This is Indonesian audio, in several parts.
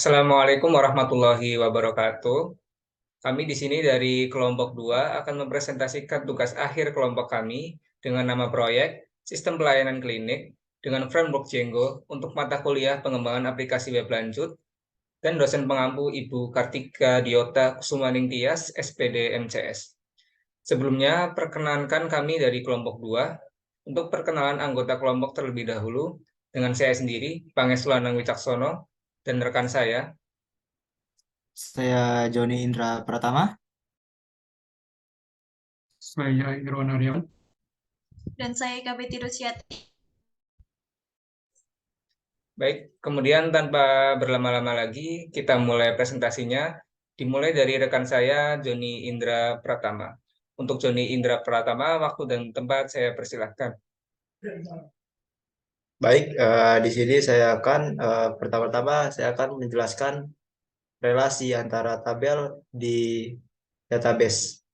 Assalamualaikum warahmatullahi wabarakatuh. Kami di sini dari kelompok 2 akan mempresentasikan tugas akhir kelompok kami dengan nama proyek Sistem Pelayanan Klinik dengan framework Django untuk mata kuliah pengembangan aplikasi web lanjut dan dosen pengampu Ibu Kartika Diota Kusumaning Tias, SPD MCS. Sebelumnya, perkenankan kami dari kelompok 2 untuk perkenalan anggota kelompok terlebih dahulu dengan saya sendiri, Pangestu Lanang Wicaksono, dan rekan saya. Saya Joni Indra Pratama. Saya Irwan Aryawan. Dan saya Kabeti Rusyati. Baik, kemudian tanpa berlama-lama lagi, kita mulai presentasinya. Dimulai dari rekan saya, Joni Indra Pratama. Untuk Joni Indra Pratama, waktu dan tempat saya persilahkan. Baik, di sini saya akan pertama-tama saya akan menjelaskan relasi antara tabel di database.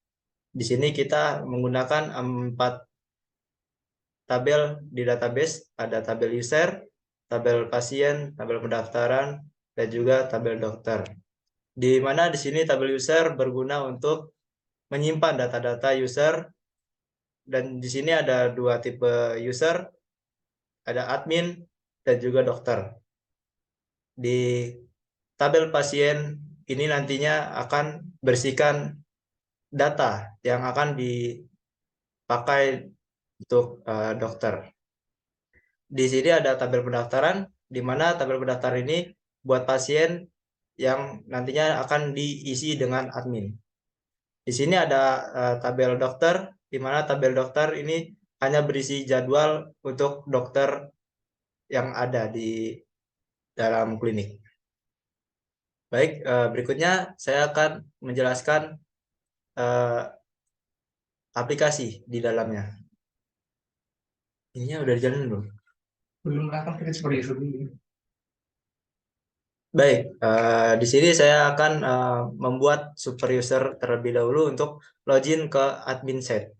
Di sini kita menggunakan 4 tabel di database, ada tabel user, tabel pasien, tabel pendaftaran, dan juga tabel dokter. Di mana di sini tabel user berguna untuk menyimpan data-data user, dan di sini ada 2 tipe user, ada admin dan juga dokter. Di tabel pasien ini nantinya akan bersihkan data yang akan dipakai untuk dokter. Di sini ada tabel pendaftaran, di mana tabel pendaftaran ini buat pasien yang nantinya akan diisi dengan admin. Di sini ada tabel dokter, di mana tabel dokter ini hanya berisi jadwal untuk dokter yang ada di dalam klinik. Baik, berikutnya saya akan menjelaskan aplikasi di dalamnya. Ininya udah jalan belum? Belum akan kita seperti itu. Baik, di sini saya akan membuat super user terlebih dahulu untuk login ke admin set.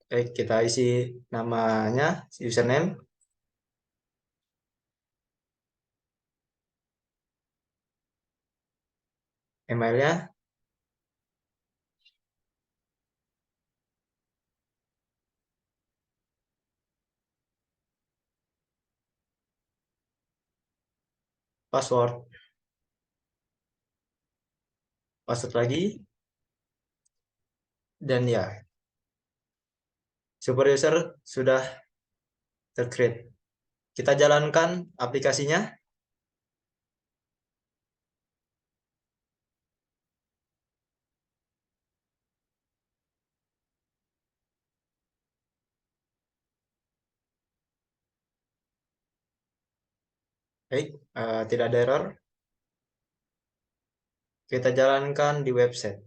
Baik, kita isi namanya, username, emailnya, password lagi, dan ya, super user sudah tercreate. Kita jalankan aplikasinya. Baik, tidak ada error. Kita jalankan di website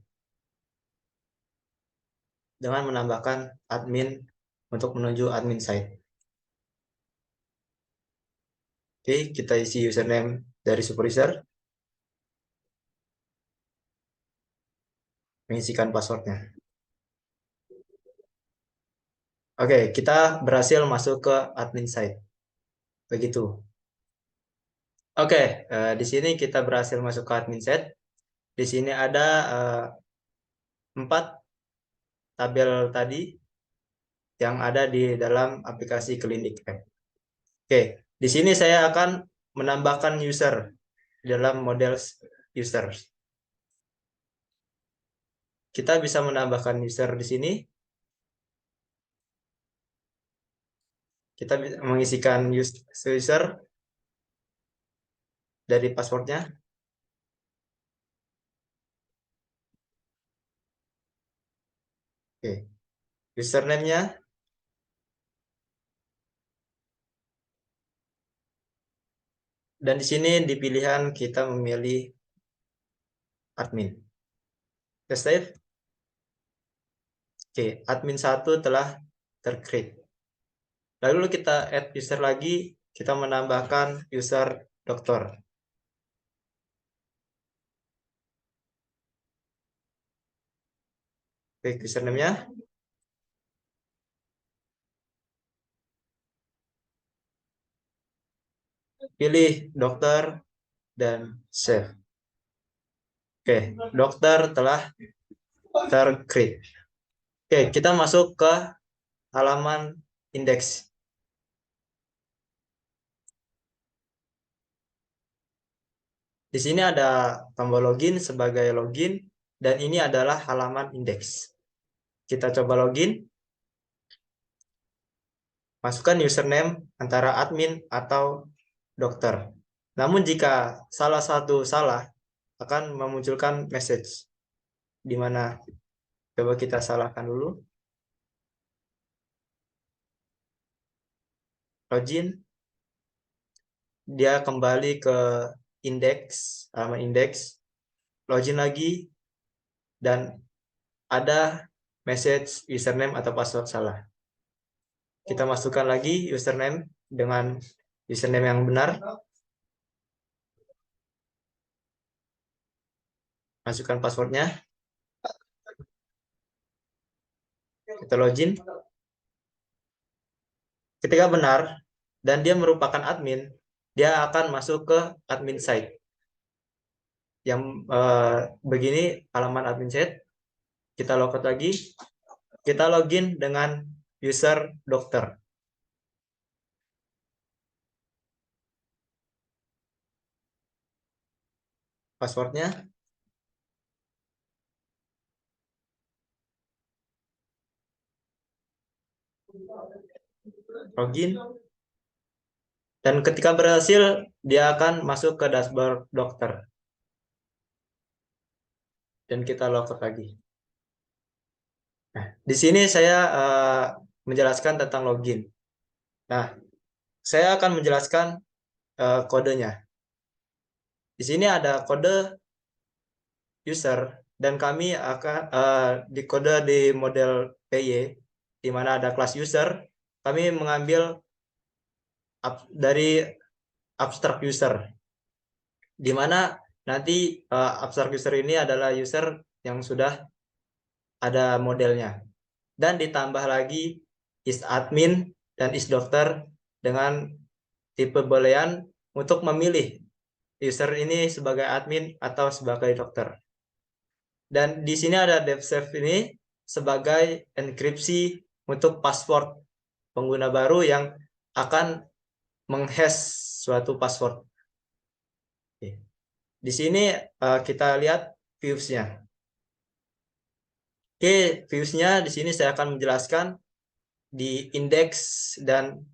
dengan menambahkan admin untuk menuju admin site. Oke, kita isi username dari super user, mengisikan passwordnya. Oke, kita berhasil masuk ke admin site. Begitu. Oke, di sini kita berhasil masuk ke admin site. Di sini ada 4 tabel tadi yang ada di dalam aplikasi Klinik App. Oke, di sini saya akan menambahkan user dalam model user. Kita bisa menambahkan user di sini. Kita bisa mengisikan user dari passwordnya. Oke, username-nya, dan di sini di pilihan kita memilih admin. Kita save. Oke, admin 1 telah tercreate. Lalu kita add user lagi, kita menambahkan user dokter. Klik username-nya. Pilih dokter dan save. Oke, dokter telah tercreate. Oke, kita masuk ke halaman indeks. Di sini ada tombol login sebagai login, dan ini adalah halaman indeks. Kita coba login. Masukkan username antara admin atau dokter. Namun jika salah satu salah, akan memunculkan message. Di mana coba kita salahkan dulu. Login. Dia kembali ke indeks, halaman indeks. Login lagi. Dan ada message username atau password salah. Kita masukkan lagi username dengan username yang benar. Masukkan passwordnya. Kita login. Ketika benar dan dia merupakan admin, dia akan masuk ke admin site. Yang begini halaman admin site. Kita logout lagi. Kita login dengan user dokter. Passwordnya. Login. Dan ketika berhasil, dia akan masuk ke dashboard dokter. Dan kita logout lagi. Nah, di sini saya menjelaskan tentang login. Nah, saya akan menjelaskan kodenya. Di sini ada kode user, dan kami akan dikode di model PY, di mana ada kelas user. Kami mengambil dari abstract user, di mana nanti abstract user ini adalah user yang sudah ada modelnya, dan ditambah lagi is admin dan is dokter dengan tipe boolean untuk memilih user ini sebagai admin atau sebagai dokter. Dan di sini ada devsave ini sebagai enkripsi untuk password pengguna baru yang akan menghash suatu password. Oke. Di sini kita lihat views-nya. Oke, views-nya di sini saya akan menjelaskan di index dan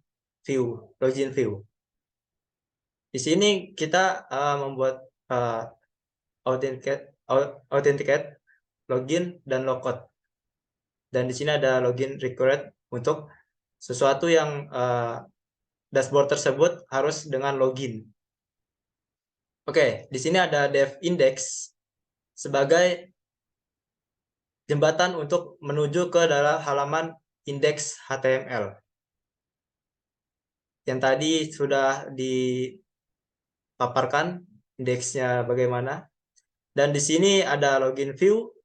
view, login view. Di sini kita membuat authenticate, login, dan logout. Dan di sini ada login required untuk sesuatu yang dashboard tersebut harus dengan login. Oke, di sini ada dev index sebagai jembatan untuk menuju ke dalam halaman indeks HTML. Yang tadi sudah dipaparkan indeksnya bagaimana. Dan di sini ada login view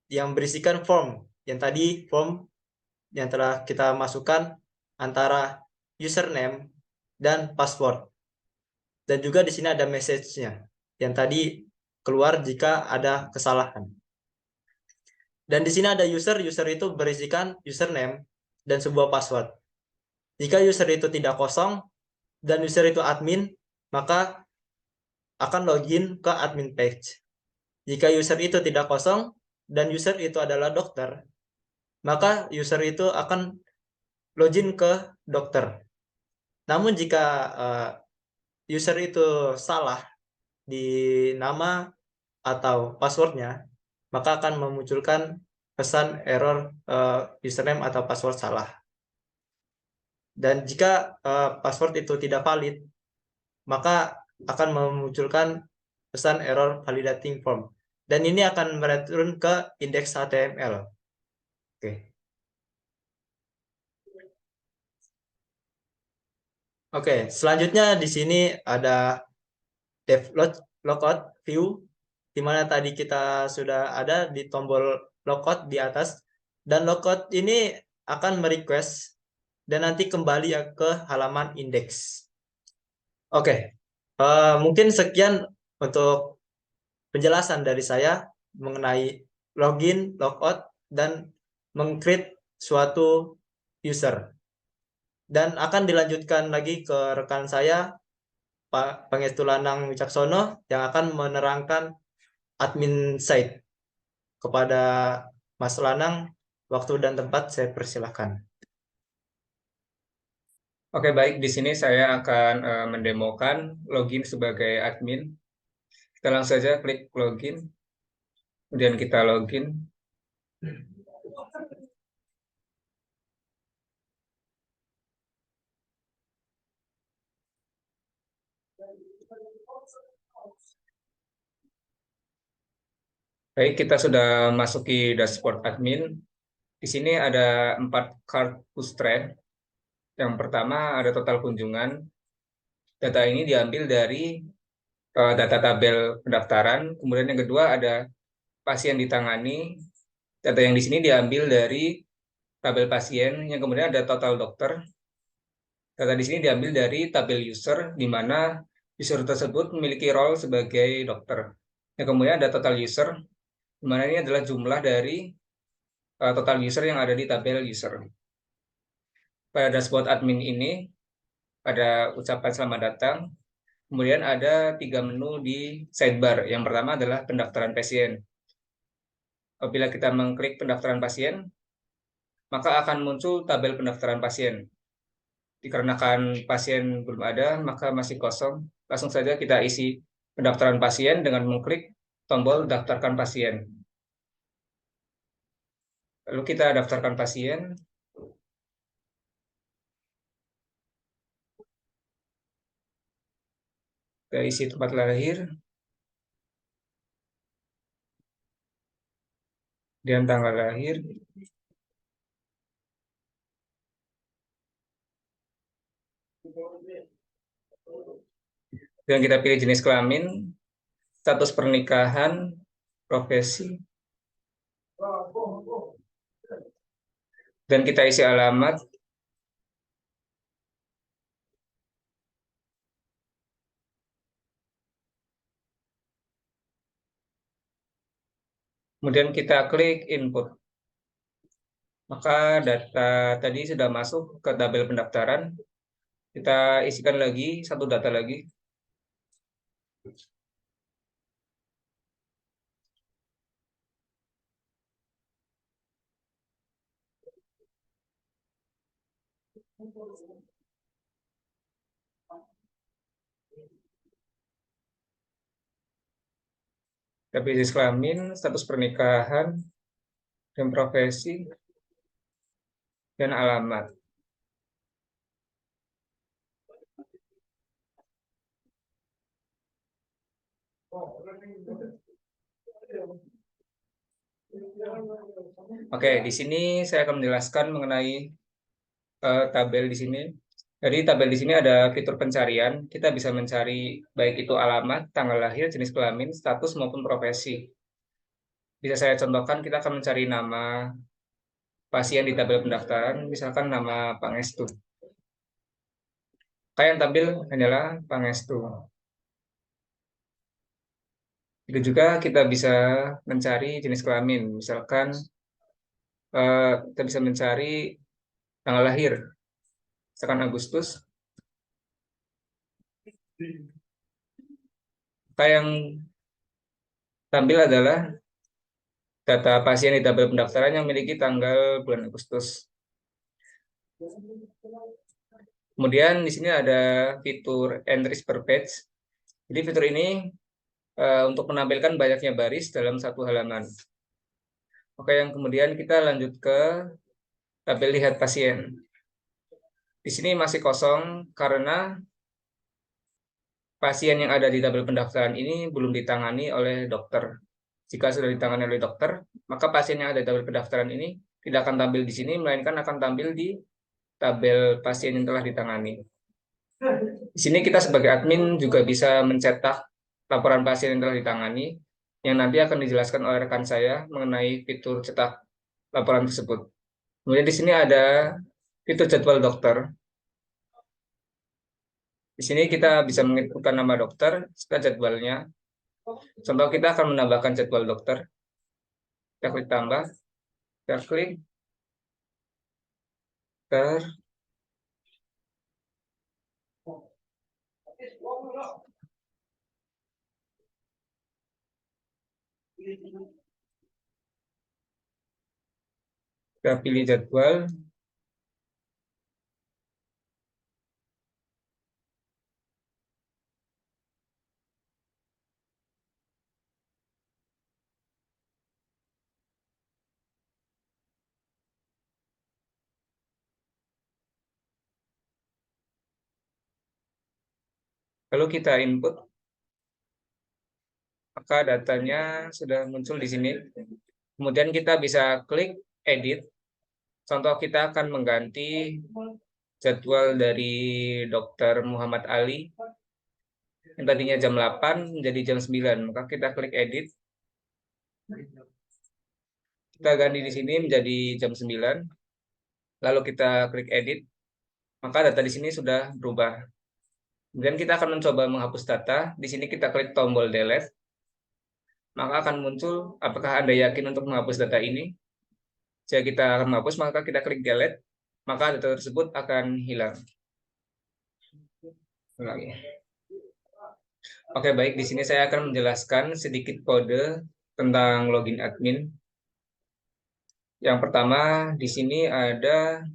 yang berisikan form. Yang tadi form yang telah kita masukkan antara username dan password. Dan juga di sini ada message-nya yang tadi keluar jika ada kesalahan. Dan di sini ada user itu berisikan username dan sebuah password. Jika user itu tidak kosong dan user itu admin, maka akan login ke admin page. Jika user itu tidak kosong dan user itu adalah dokter, maka user itu akan login ke dokter. Namun jika user itu salah di nama atau passwordnya, maka akan memunculkan pesan error username atau password salah. Dan jika password itu tidak valid, maka akan memunculkan pesan error validating form. Dan ini akan mereturn ke indeks HTML. Oke, selanjutnya di sini ada dev logout view, di mana tadi kita sudah ada di tombol logout di atas, dan logout ini akan merequest dan nanti kembali ya ke halaman indeks. Oke, mungkin sekian untuk penjelasan dari saya mengenai login, logout, dan meng-create suatu user. Dan akan dilanjutkan lagi ke rekan saya, Pak Pangestu Lanang Wicaksono, yang akan menerangkan admin site. Kepada Mas Lanang, waktu dan tempat saya persilahkan. Oke, baik. Di sini saya akan mendemokan login sebagai admin. Kita langsung saja klik login, kemudian kita login. Baik, kita sudah masuki dashboard admin. Di sini ada 4 kartu thread. Yang pertama ada total kunjungan. Data ini diambil dari data tabel pendaftaran. Kemudian yang kedua ada pasien ditangani. Data yang di sini diambil dari tabel pasien. Yang kemudian ada total dokter. Data di sini diambil dari tabel user, di mana user tersebut memiliki role sebagai dokter. Yang kemudian ada total user, di mana ini adalah jumlah dari total user yang ada di tabel user. Pada dashboard admin ini, ada ucapan selamat datang, kemudian ada 3 menu di sidebar. Yang pertama adalah pendaftaran pasien. Apabila kita mengklik pendaftaran pasien, maka akan muncul tabel pendaftaran pasien. Dikarenakan pasien belum ada, maka masih kosong. Langsung saja kita isi pendaftaran pasien dengan mengklik tombol daftarkan pasien. Lalu kita daftarkan pasien. Kita isi tempat lahir, dan tanggal lahir. Dan kita pilih jenis kelamin, status pernikahan, profesi, dan kita isi alamat. Kemudian kita klik input. Maka data tadi sudah masuk ke tabel pendaftaran. Kita isikan lagi satu data lagi. Kita pilih jenis kelamin, status pernikahan, dan profesi, dan alamat. Oke, di sini saya akan menjelaskan mengenai tabel di sini. Jadi tabel di sini ada fitur pencarian. Kita bisa mencari baik itu alamat, tanggal lahir, jenis kelamin, status maupun profesi. Bisa saya contohkan, kita akan mencari nama pasien di tabel pendaftaran, misalkan nama Pangestu. Maka yang tampil hanyalah Pangestu. Itu juga kita bisa mencari jenis kelamin, misalkan kita bisa mencari tanggal lahir, misalkan Agustus. Maka yang tampil adalah data pasien di tabel pendaftaran yang memiliki tanggal bulan Agustus. Kemudian di sini ada fitur entries per page. Jadi fitur ini untuk menampilkan banyaknya baris dalam satu halaman. Oke, yang kemudian kita lanjut ke tabel lihat pasien. Di sini masih kosong karena pasien yang ada di tabel pendaftaran ini belum ditangani oleh dokter. Jika sudah ditangani oleh dokter, maka pasien yang ada di tabel pendaftaran ini tidak akan tampil di sini, melainkan akan tampil di tabel pasien yang telah ditangani. Di sini kita sebagai admin juga bisa mencetak laporan pasien yang telah ditangani. yang nanti akan dijelaskan oleh rekan saya mengenai fitur cetak laporan tersebut. Kemudian di sini ada fitur jadwal dokter. Di sini kita bisa menginputkan nama dokter serta jadwalnya. Contoh, kita akan menambahkan jadwal dokter. Kita klik tambah, kita klik dokter. Kita pilih jadwal. Lalu kita input, maka datanya sudah muncul di sini. Kemudian kita bisa klik edit. Contoh, kita akan mengganti jadwal dari Dr. Muhammad Ali yang tadinya jam 8 menjadi jam 9. Maka kita klik edit. Kita ganti di sini menjadi jam 9. Lalu kita klik edit. Maka data di sini sudah berubah. Kemudian kita akan mencoba menghapus data. Di sini kita klik tombol delete. Maka akan muncul apakah Anda yakin untuk menghapus data ini. Jika kita akan menghapus, maka kita klik delete. Maka data tersebut akan hilang. Ulangi. Oke, baik. Di sini saya akan menjelaskan sedikit kode tentang login admin. Yang pertama, di sini ada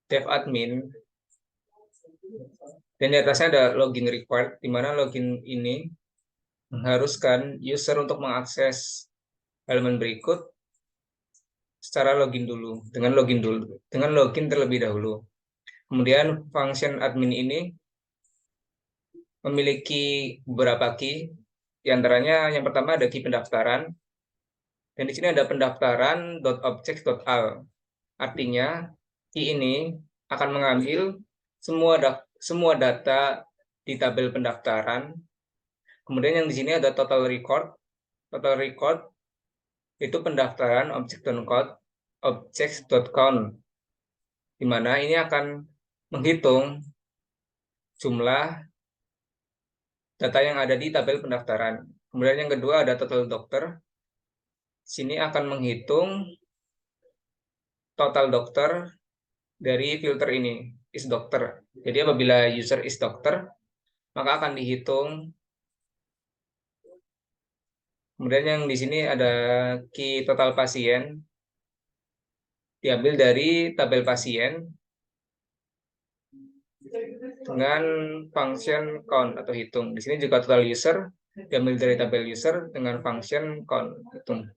dev admin. Dan di atasnya ada login required, di mana login ini mengharuskan user untuk mengakses halaman berikut secara login dulu, dengan login terlebih dahulu. Kemudian function admin ini memiliki beberapa key, di antaranya yang pertama ada key pendaftaran, dan di sini ada pendaftaran.objects.al. Artinya key ini akan mengambil semua data di tabel pendaftaran. Kemudian yang di sini ada total record. Total record itu pendaftaran objects.count, di mana ini akan menghitung jumlah data yang ada di tabel pendaftaran. Kemudian yang kedua ada total dokter. Sini akan menghitung total dokter dari filter ini, is dokter. Jadi apabila user is dokter, maka akan dihitung. Kemudian yang di sini ada key total pasien, diambil dari tabel pasien dengan function count atau hitung. Di sini juga total user diambil dari tabel user dengan function count hitung.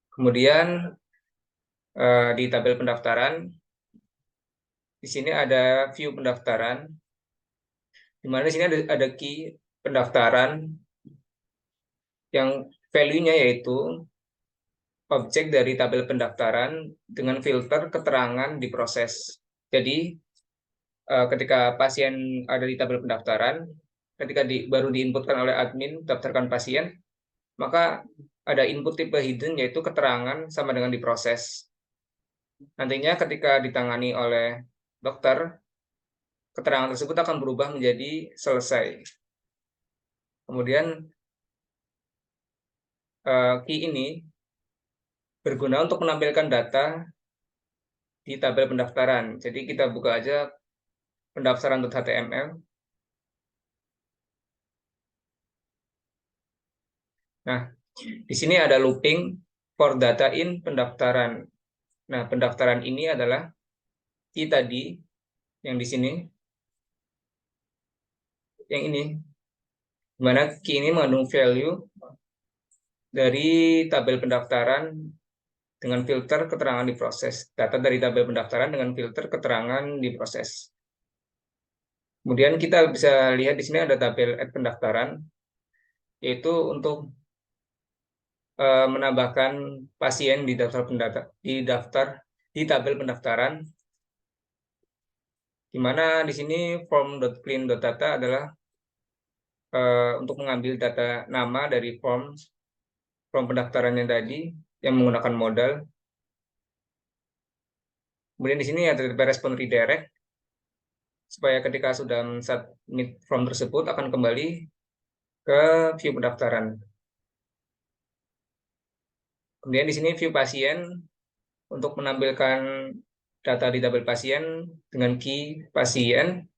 Kemudian di tabel pendaftaran, di sini ada view pendaftaran, di mana di sini ada key pendaftaran yang value-nya yaitu objek dari tabel pendaftaran dengan filter keterangan diproses. Jadi ketika pasien ada di tabel pendaftaran, ketika baru diinputkan oleh admin daftarkan pasien, maka ada input tipe hidden yaitu keterangan sama dengan diproses. Nantinya ketika ditangani oleh dokter, keterangan tersebut akan berubah menjadi selesai. Kemudian key ini berguna untuk menampilkan data di tabel pendaftaran. Jadi kita buka aja pendaftaran.html. Nah, di sini ada looping for data in pendaftaran. Nah, pendaftaran ini adalah key tadi yang di sini, yang ini, di mana key ini mengandung value dari tabel pendaftaran dengan filter keterangan diproses. Data dari tabel pendaftaran dengan filter keterangan diproses. Kemudian kita bisa lihat di sini ada tabel add pendaftaran, yaitu untuk menambahkan pasien di tabel pendaftaran, di mana di sini form.clean.data adalah untuk mengambil data nama dari form pendaftarannya tadi yang menggunakan modal. Kemudian di sini ada respon redirect, supaya ketika sudah submit form tersebut akan kembali ke view pendaftaran. Kemudian di sini view pasien untuk menampilkan data di tabel pasien dengan key pasien,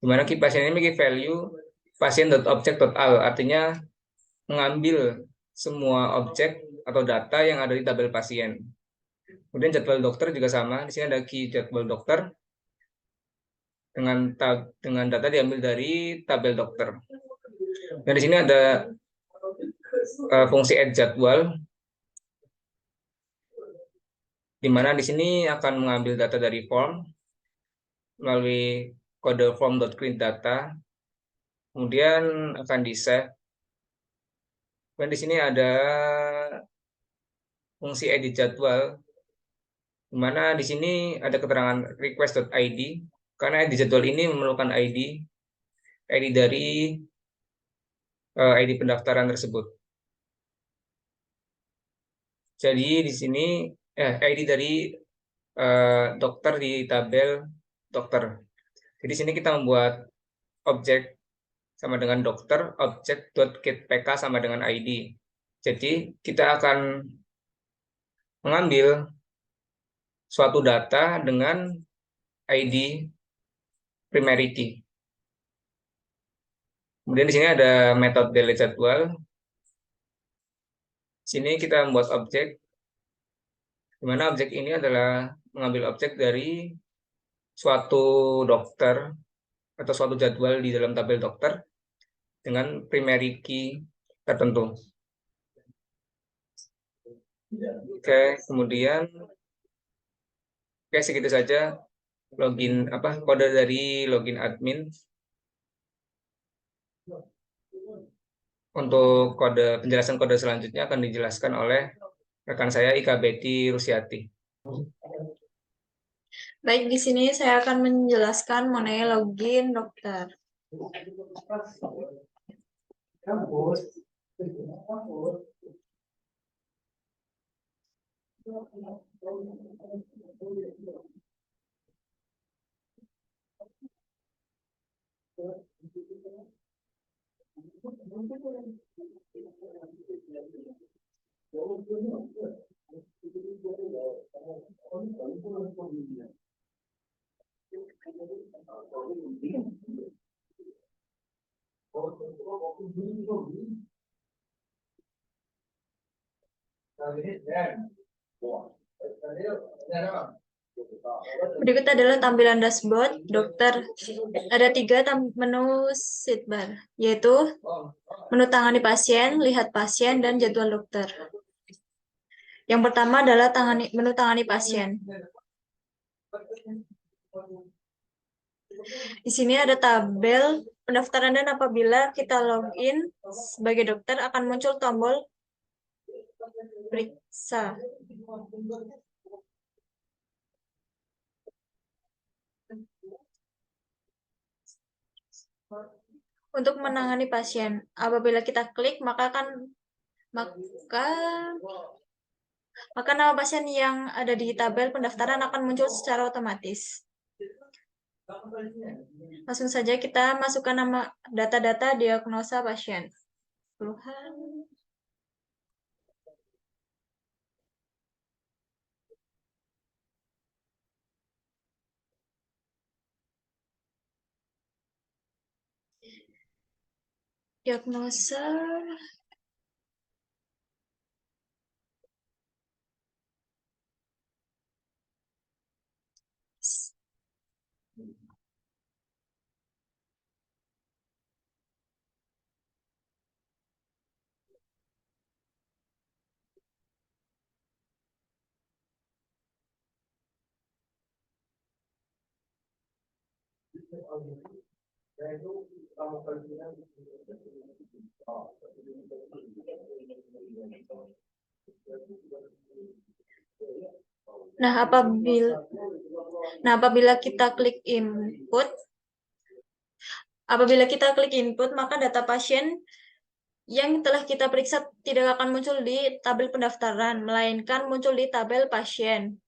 di mana key pasien ini memiliki value pasien.object.al, artinya mengambil semua objek atau data yang ada di tabel pasien. Kemudian jadwal dokter juga sama, di sini ada key jadwal dokter dengan data diambil dari tabel dokter. Dan di sini ada fungsi add jadwal, di mana di sini akan mengambil data dari form melalui kode form.create_data, kemudian akan di-save. Dan di sini ada fungsi edit jadwal, di mana di sini ada keterangan request.id, karena edit jadwal ini memerlukan ID dari ID pendaftaran tersebut. Jadi di sini ID dari dokter di tabel dokter. Jadi di sini kita membuat objek sama dengan dokter, objek.getPK sama dengan ID. Jadi kita akan mengambil suatu data dengan ID primary key. Kemudian di sini ada metode delete jadwal. Sini kita membuat objek, di mana objek ini adalah mengambil objek dari suatu dokter atau suatu jadwal di dalam tabel dokter dengan primary key tertentu. Oke, kemudian segitu saja kode dari login admin. Untuk penjelasan kode selanjutnya akan dijelaskan oleh rekan saya Ika Betty Rusiati. Baik, di sini saya akan menjelaskan mengenai login dokter. Berikut adalah tampilan dashboard dokter. Ada 3 menu sidebar, yaitu menu tangani pasien, lihat pasien, dan jadwal dokter. Yang pertama adalah menu tangani pasien. Di sini ada tabel pendaftaran, dan apabila kita login sebagai dokter akan muncul tombol periksa. Untuk menangani pasien, apabila kita klik maka nama pasien yang ada di tabel pendaftaran akan muncul secara otomatis. Langsung saja kita masukkan nama data-data diagnosa pasien. Diagnosa apabila kita klik input, Apabila kita klik input, maka data pasien yang telah kita periksa tidak akan muncul di tabel pendaftaran, melainkan muncul di tabel pasien.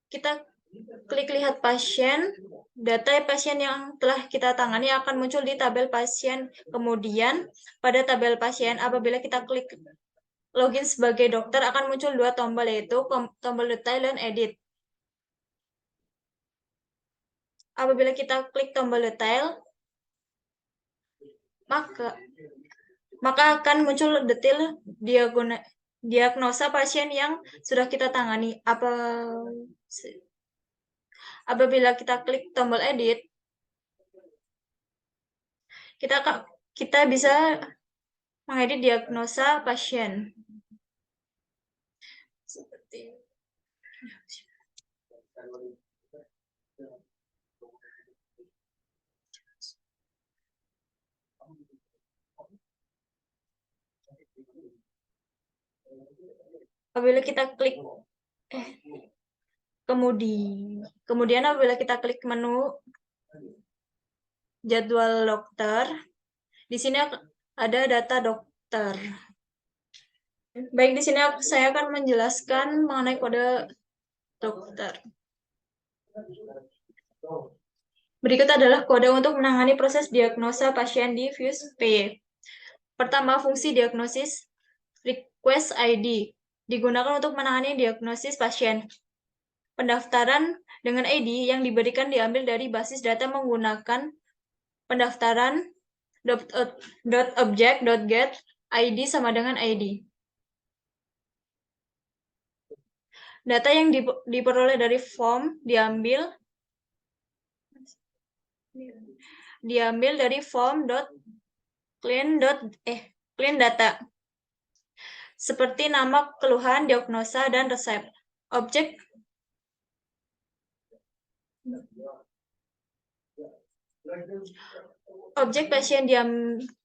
Kita klik lihat pasien, data pasien yang telah kita tangani akan muncul di tabel pasien. Kemudian pada tabel pasien, apabila kita klik login sebagai dokter, akan muncul dua tombol, yaitu tombol detail dan edit. Apabila kita klik tombol detail, maka akan muncul detail diagnosa pasien yang sudah kita tangani. Apabila kita klik tombol edit, kita bisa mengedit diagnosa pasien. Seperti apabila kita klik kemudian apabila kita klik menu jadwal dokter, di sini ada data dokter. Baik, di sini saya akan menjelaskan mengenai kode dokter. Berikut adalah kode untuk menangani proses diagnosa pasien di Fuse PY. Pertama, fungsi diagnosis request ID digunakan untuk menangani diagnosis pasien. Pendaftaran dengan ID yang diberikan diambil dari basis data menggunakan pendaftaran .object.get ID sama dengan ID. Data yang diperoleh dari form diambil dari form clean data, seperti nama, keluhan, diagnosa, dan resep. Objek pasien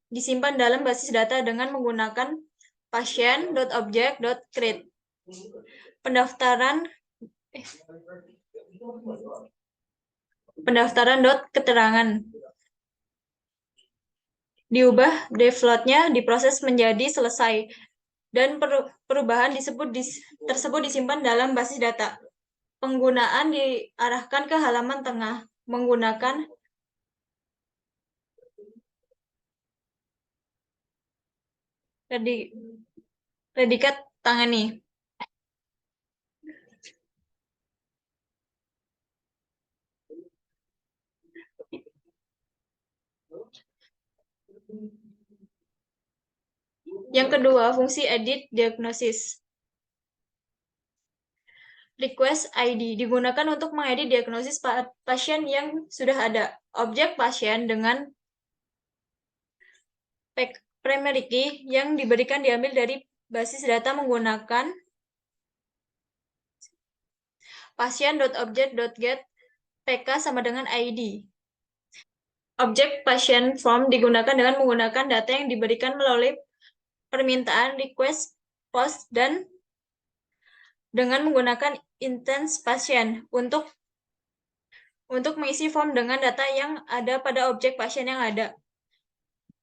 disimpan dalam basis data dengan menggunakan pasien.object.create. Pendaftaran.keterangan diubah default-nya diproses menjadi selesai, dan perubahan tersebut disimpan dalam basis data. Penggunaan diarahkan ke halaman tengah menggunakan predikat tangani. Yang kedua, fungsi edit diagnosis. Request ID digunakan untuk mengedit diagnosis pasien yang sudah ada. Objek pasien dengan primary key yang diberikan diambil dari basis data menggunakan pasien.object.get pk sama dengan ID. Objek pasien form digunakan dengan menggunakan data yang diberikan melalui permintaan request post dan dengan menggunakan instance pasien untuk mengisi form dengan data yang ada pada objek pasien yang ada.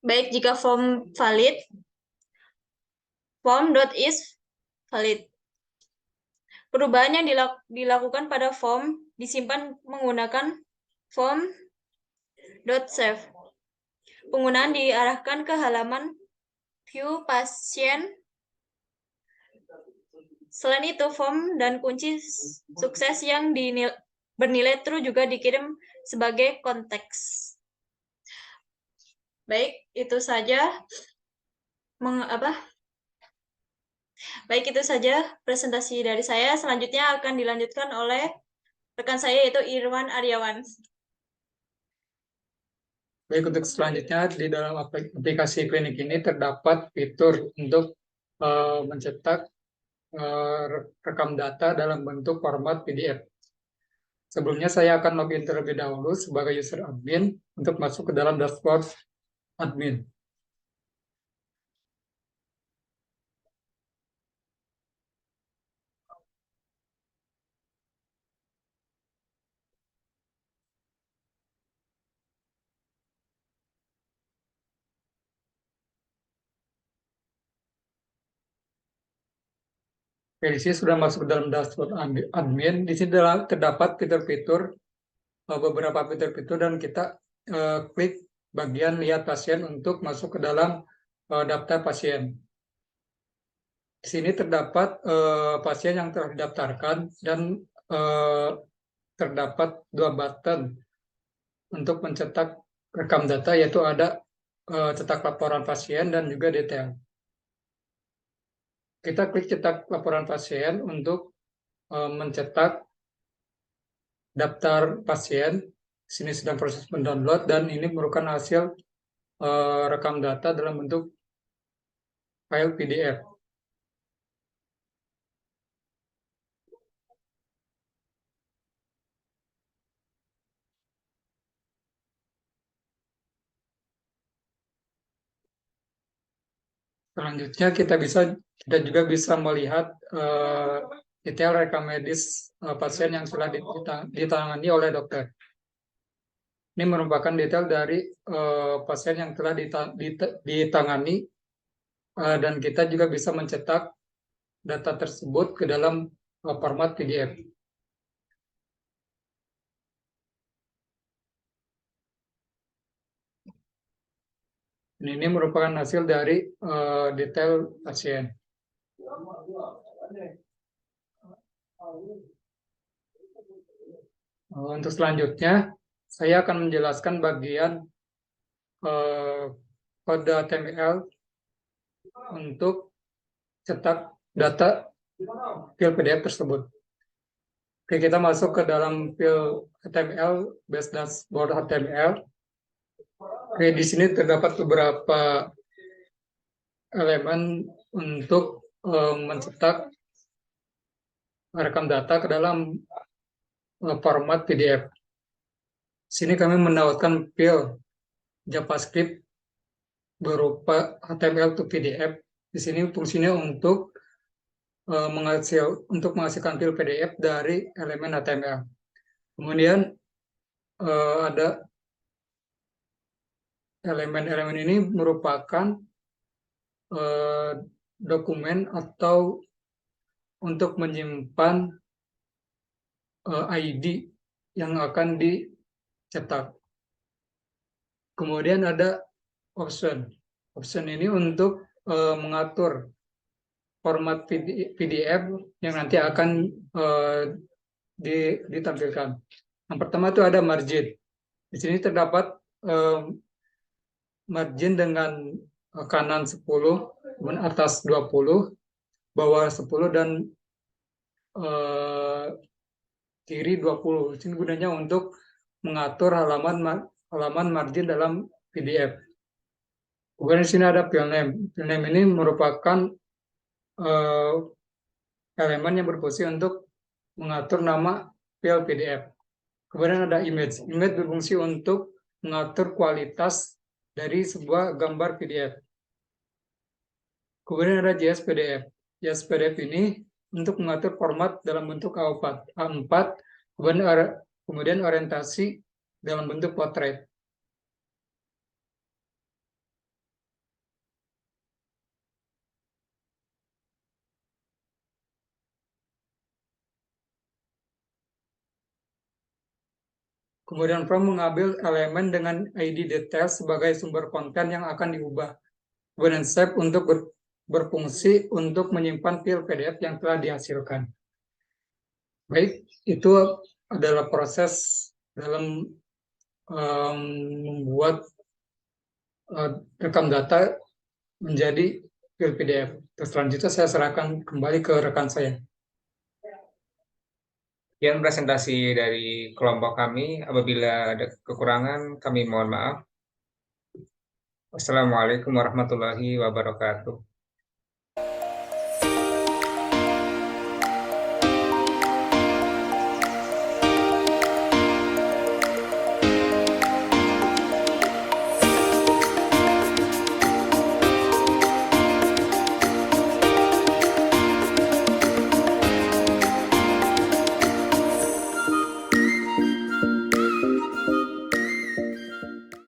Baik jika form valid, form.is valid. Perubahan yang dilakukan pada form disimpan menggunakan form.save. Penggunaan diarahkan ke halaman view pasien. Selain itu, form dan kunci sukses yang bernilai true juga dikirim sebagai konteks. Baik, itu saja presentasi dari saya. Selanjutnya akan dilanjutkan oleh rekan saya, yaitu Irwan Aryawan. Baik, untuk selanjutnya di dalam aplikasi klinik ini terdapat fitur untuk mencetak rekam data dalam bentuk format PDF. Sebelumnya saya akan login terlebih dahulu sebagai user admin untuk masuk ke dalam dashboard admin. Oke, di sini sudah masuk ke dalam dashboard admin. Di sini terdapat fitur-fitur, beberapa fitur-fitur, dan kita klik bagian lihat pasien untuk masuk ke dalam daftar pasien. Di sini terdapat pasien yang telah didaftarkan dan terdapat 2 button untuk mencetak rekam data, yaitu ada cetak laporan pasien dan juga detail. Kita klik cetak laporan pasien untuk mencetak daftar pasien. Di sini sedang proses mendownload dan ini merupakan hasil rekam data dalam bentuk file PDF. Selanjutnya kita juga bisa melihat detail rekam medis pasien yang sudah ditangani oleh dokter. Ini merupakan detail dari pasien yang telah ditangani dan kita juga bisa mencetak data tersebut ke dalam format PDF. Ini merupakan hasil dari detail pasien. Untuk selanjutnya, saya akan menjelaskan bagian kode HTML untuk cetak data file PDF tersebut. Oke, kita masuk ke dalam file HTML, base dashboard HTML. Oke, di sini terdapat beberapa elemen untuk mencetak rekam data ke dalam format PDF. Sini kami menawarkan file JavaScript berupa HTML to PDF. Di sini fungsinya untuk menghasilkan file PDF dari elemen HTML. Kemudian ada elemen-elemen ini merupakan dokumen atau untuk menyimpan ID yang akan dicetak. Kemudian ada option. Option ini untuk mengatur format PDF yang nanti akan ditampilkan. Yang pertama itu ada margin. Di sini terdapat margin dengan kanan 10, atas 20, bawah 10, dan kiri 20. Ini gunanya untuk mengatur halaman margin dalam PDF. Kemudian di sini ada file name. File name ini merupakan elemen yang berfungsi untuk mengatur nama file PDF. Kemudian ada image. Image berfungsi untuk mengatur kualitas dari sebuah gambar PDF. Kemudian ada JS-PDF. JS-PDF ini untuk mengatur format dalam bentuk A4, kemudian orientasi dalam bentuk potret. Kemudian from mengambil elemen dengan ID detail sebagai sumber konten yang akan diubah. Kemudian save untuk berfungsi untuk menyimpan file PDF yang telah dihasilkan. Baik, itu adalah proses dalam membuat rekam data menjadi file PDF. Terus selanjutnya saya serahkan kembali ke rekan saya. Sekian presentasi dari kelompok kami. Apabila ada kekurangan, kami mohon maaf. Wassalamualaikum warahmatullahi wabarakatuh.